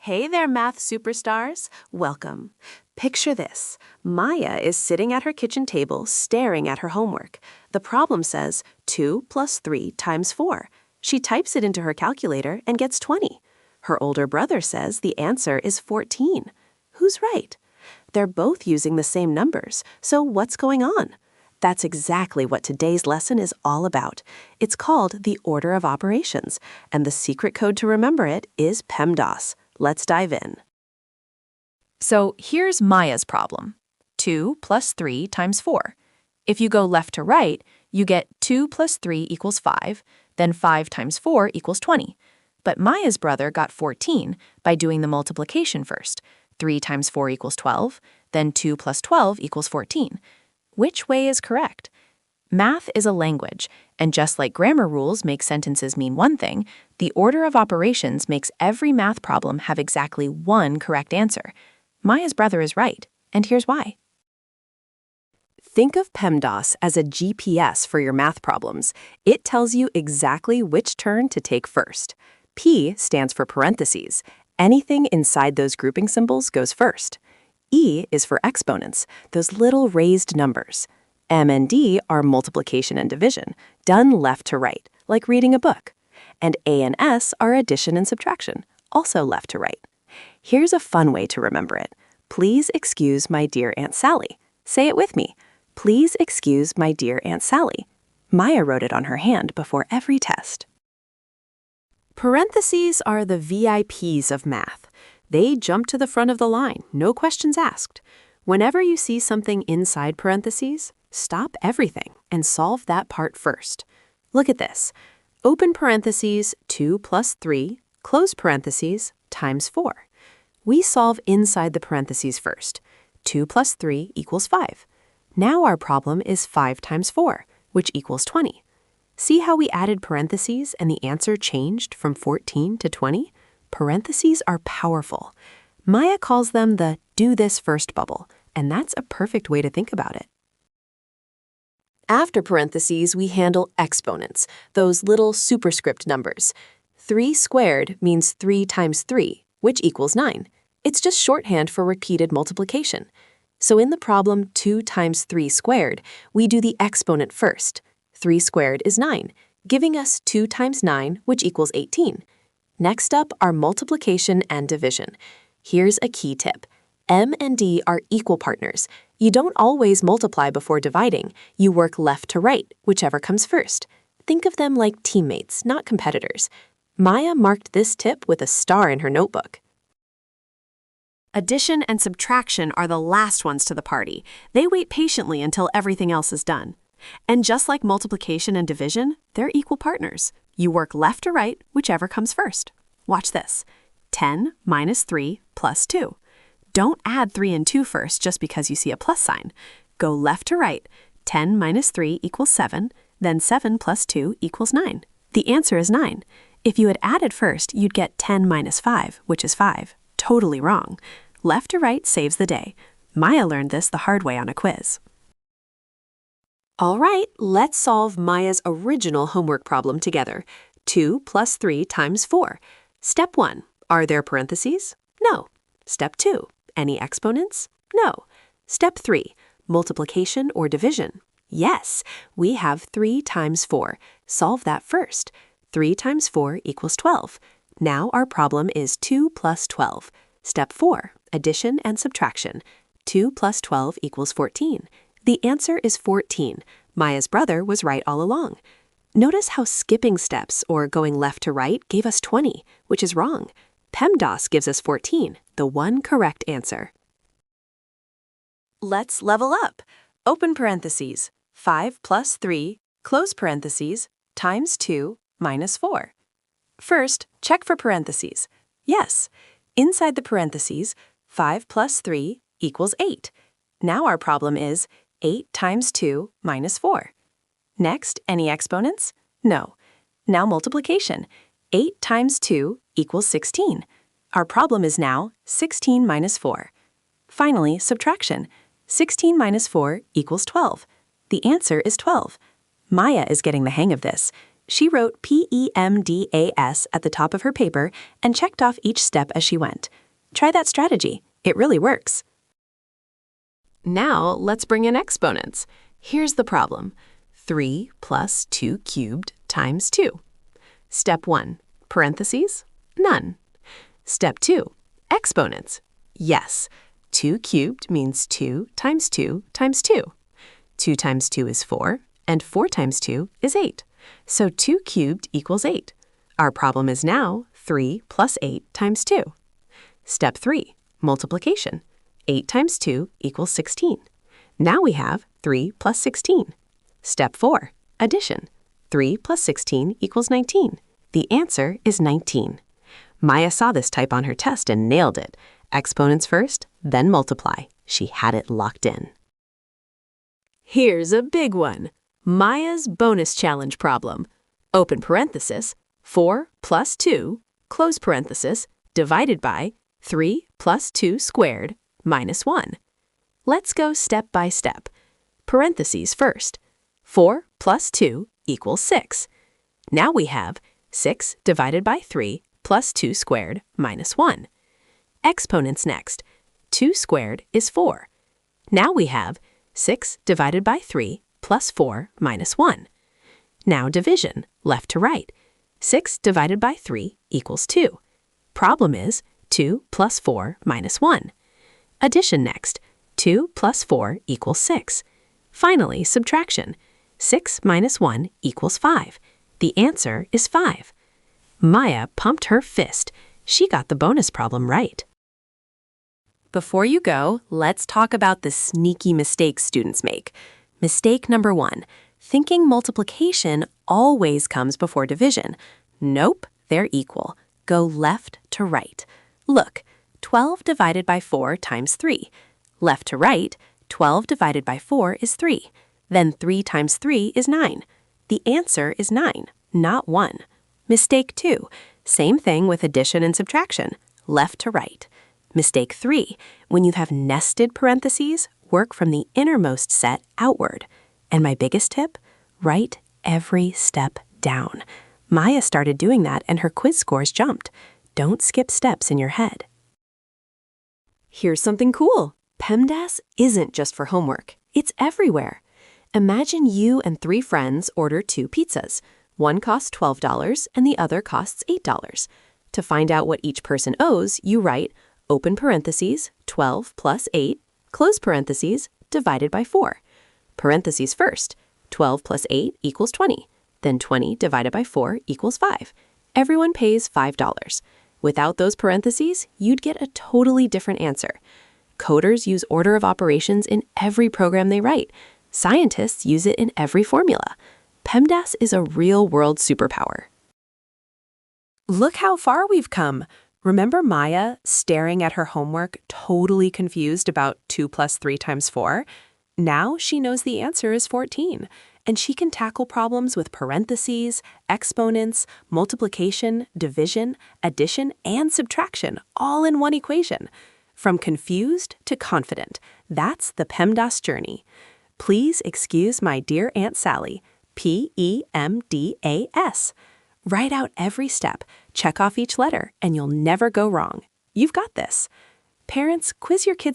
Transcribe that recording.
Hey there, math superstars. Welcome. Picture this. Maya is sitting at her kitchen table staring at her homework. The problem says 2 plus 3 times 4. She types it into her calculator and gets 20. Her older brother says the answer is 14. Who's right? They're both using the same numbers, so what's going on? That's exactly what today's lesson is all about. It's called the order of operations, and the secret code to remember it is PEMDAS. Let's dive in. So here's Maya's problem. 2 plus 3 times 4. If you go left to right, you get 2 plus 3 equals 5, then 5 times 4 equals 20. But Maya's brother got 14 by doing the multiplication first. 3 times 4 equals 12, then 2 plus 12 equals 14. Which way is correct? Math is a language, and just like grammar rules make sentences mean one thing, the order of operations makes every math problem have exactly one correct answer. Maya's brother is right, and here's why. Think of PEMDAS as a GPS for your math problems. It tells you exactly which turn to take first. P stands for parentheses. Anything inside those grouping symbols goes first. E is for exponents, those little raised numbers. M and D are multiplication and division, done left to right, like reading a book. And A and S are addition and subtraction, also left to right. Here's a fun way to remember it. Please excuse my dear Aunt Sally. Say it with me. Please excuse my dear Aunt Sally. Maya wrote it on her hand before every test. Parentheses are the VIPs of math. They jump to the front of the line, no questions asked. Whenever you see something inside parentheses, stop everything and solve that part first. Look at this. Open parentheses 2 plus 3, close parentheses, times 4. We solve inside the parentheses first. 2 plus 3 equals 5. Now our problem is 5 times 4, which equals 20. See how we added parentheses and the answer changed from 14 to 20? Parentheses are powerful. Maya calls them the do this first bubble, and that's a perfect way to think about it. After parentheses, we handle exponents, those little superscript numbers. 3 squared means 3 times 3, which equals 9. It's just shorthand for repeated multiplication. So in the problem 2 times 3 squared, we do the exponent first. 3 squared is 9, giving us 2 times 9, which equals 18. Next up are multiplication and division. Here's a key tip. M and D are equal partners. You don't always multiply before dividing. You work left to right, whichever comes first. Think of them like teammates, not competitors. Maya marked this tip with a star in her notebook. Addition and subtraction are the last ones to the party. They wait patiently until everything else is done. And just like multiplication and division, they're equal partners. You work left to right, whichever comes first. Watch this. 10 minus 3 plus 2. Don't add 3 and 2 first just because you see a plus sign. Go left to right. 10 minus 3 equals 7, then 7 plus 2 equals 9. The answer is 9. If you had added first, you'd get 10 minus 5, which is 5. Totally wrong. Left to right saves the day. Maya learned this the hard way on a quiz. All right, let's solve Maya's original homework problem together. 2 plus 3 times 4. Step 1. Are there parentheses? No. Step 2. Any exponents? No. Step 3. Multiplication or division? Yes. We have 3 times 4. Solve that first. 3 times 4 equals 12. Now our problem is 2 plus 12. Step 4. Addition and subtraction. 2 plus 12 equals 14. The answer is 14. Maya's brother was right all along. Notice how skipping steps or going left to right gave us 20, which is wrong. PEMDAS gives us 14, the one correct answer. Let's level up. Open parentheses, 5 plus 3, close parentheses, times 2 minus 4. First, check for parentheses. Yes, inside the parentheses, 5 plus 3 equals 8. Now our problem is 8 times 2 minus 4. Next, any exponents? No. Now multiplication. 8 times 2 equals 16. Our problem is now 16 minus 4. Finally, subtraction. 16 minus 4 equals 12. The answer is 12. Maya is getting the hang of this. She wrote PEMDAS at the top of her paper and checked off each step as she went. Try that strategy. It really works. Now, let's bring in exponents. Here's the problem. 3 plus 2 cubed times 2. Step 1, parentheses, none. Step 2, exponents. Yes, 2 cubed means 2 times 2 times 2. 2 times 2 is 4, and 4 times 2 is 8. So 2 cubed equals 8. Our problem is now 3 plus 8 times 2. Step 3, multiplication. 8 times 2 equals 16. Now we have 3 plus 16. Step 4, addition. 3 plus 16 equals 19. The answer is 19. Maya saw this type on her test and nailed it. Exponents first, then multiply. She had it locked in. Here's a big one. Maya's bonus challenge problem. Open parenthesis, 4 plus 2, close parenthesis, divided by 3 plus 2 squared minus 1. Let's go step by step. Parentheses first. 4 plus 2 equals 6. Now we have 6 divided by 3 plus 2 squared minus 1. Exponents next. 2 squared is 4. Now we have 6 divided by 3 plus 4 minus 1. Now division, left to right. 6 divided by 3 equals 2. Problem is 2 plus 4 minus 1. Addition next. 2 plus 4 equals 6. Finally, subtraction. 6 minus 1 equals 5. The answer is 5. Maya pumped her fist. She got the bonus problem right. Before you go, let's talk about the sneaky mistakes students make. Mistake number 1. Thinking multiplication always comes before division. Nope, they're equal. Go left to right. Look, 12 divided by 4 times 3. Left to right, 12 divided by 4 is 3. Then 3 times 3 is 9. The answer is 9, not 1. Mistake 2. Same thing with addition and subtraction. Left to right. Mistake 3. When you have nested parentheses, work from the innermost set outward. And my biggest tip? Write every step down. Maya started doing that and her quiz scores jumped. Don't skip steps in your head. Here's something cool. PEMDAS isn't just for homework. It's everywhere. Imagine you and 3 friends order 2 pizzas. One costs $12 and the other costs $8. To find out what each person owes, you write open parentheses 12 plus 8, close parentheses, divided by 4. Parentheses first, 12 plus 8 equals 20. Then 20 divided by 4 equals 5. Everyone pays $5. Without those parentheses, you'd get a totally different answer. Coders use order of operations in every program they write. Scientists use it in every formula. PEMDAS is a real-world superpower. Look how far we've come. Remember Maya staring at her homework, totally confused about 2 plus 3 times 4? Now she knows the answer is 14, and she can tackle problems with parentheses, exponents, multiplication, division, addition, and subtraction all in one equation. From confused to confident, that's the PEMDAS journey. Please excuse my dear Aunt Sally, PEMDAS. Write out every step, check off each letter, and you'll never go wrong. You've got this. Parents, quiz your kids